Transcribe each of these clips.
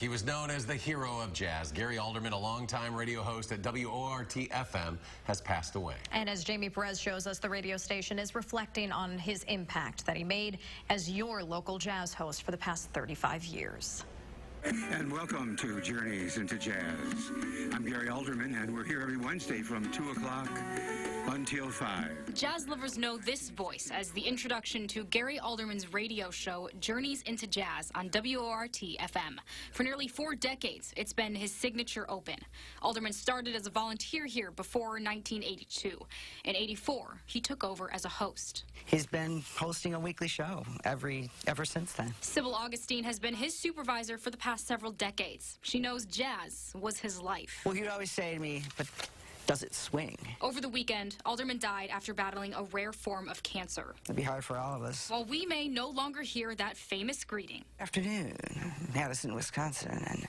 He was known as the hero of jazz. Gary Alderman, a longtime radio host at WORT FM, has passed away. And as Jamie Perez shows us, the radio station is reflecting on his impact that he made as your local jazz host for the past 35 years. And welcome to Journeys into Jazz. I'm Gary Alderman, and we're here every Wednesday from 2 o'clock until 5. Jazz lovers know this voice as the introduction to Gary Alderman's radio show, Journeys into Jazz, on WORT FM. For nearly 4 decades, it's been his signature open. Alderman started as a volunteer here before 1982. In '84, he took over as a host. He's been hosting a weekly show ever since then. Sybil Augustine has been his supervisor for the past several decades. She knows jazz was his life. Well, he'd always say to me, but does it swing? Over the weekend, Alderman died after battling a rare form of cancer. It'd be hard for all of us. While we may no longer hear that famous greeting. Afternoon, Madison, Wisconsin, and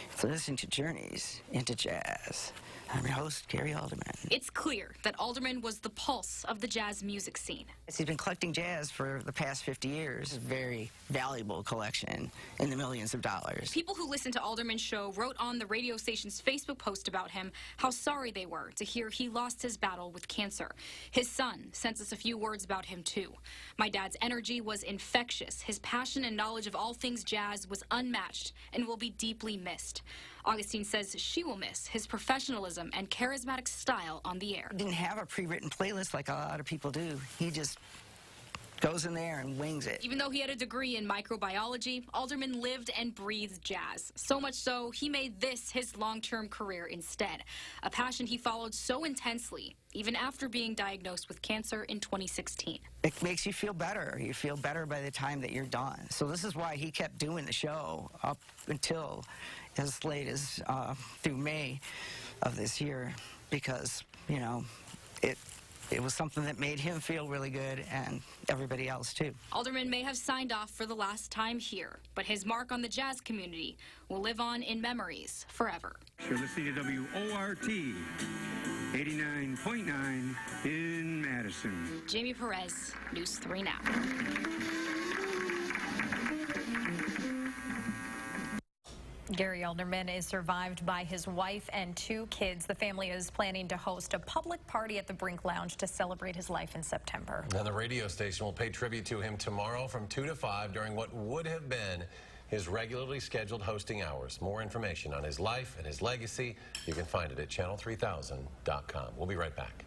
for listening to Journeys into Jazz. I'm your host, Gary Alderman. It's clear that Alderman was the pulse of the jazz music scene. He's been collecting jazz for the past 50 years. A very valuable collection in the millions of dollars. People who listened to Alderman's show wrote on the radio station's Facebook post about him how sorry they were to hear he lost his battle with cancer. His son sent us a few words about him, too. My dad's energy was infectious. His passion and knowledge of all things jazz was unmatched and will be deeply missed. Augustine says she will miss his professionalism and charismatic style on the air. He didn't have a pre-written playlist like a lot of people do. He just goes in there and wings it. Even though he had a degree in microbiology, Alderman lived and breathed jazz. So much so, he made this his long-term career instead. A passion he followed so intensely, even after being diagnosed with cancer in 2016. It makes you feel better. You feel better by the time that you're done. So this is why he kept doing the show up until as late as through May of this year, because, you know, it was something that made him feel really good and everybody else, too. Alderman may have signed off for the last time here, but his mark on the jazz community will live on in memories forever. You're listening to WORT 89.9 in Madison. Jamie Perez, News 3 Now. Gary Alderman is survived by his wife and 2 kids. The family is planning to host a public party at the Brink Lounge to celebrate his life in September. And the radio station will pay tribute to him tomorrow from 2 to 5 during what would have been his regularly scheduled hosting hours. More information on his life and his legacy, you can find it at channel3000.com. We'll be right back.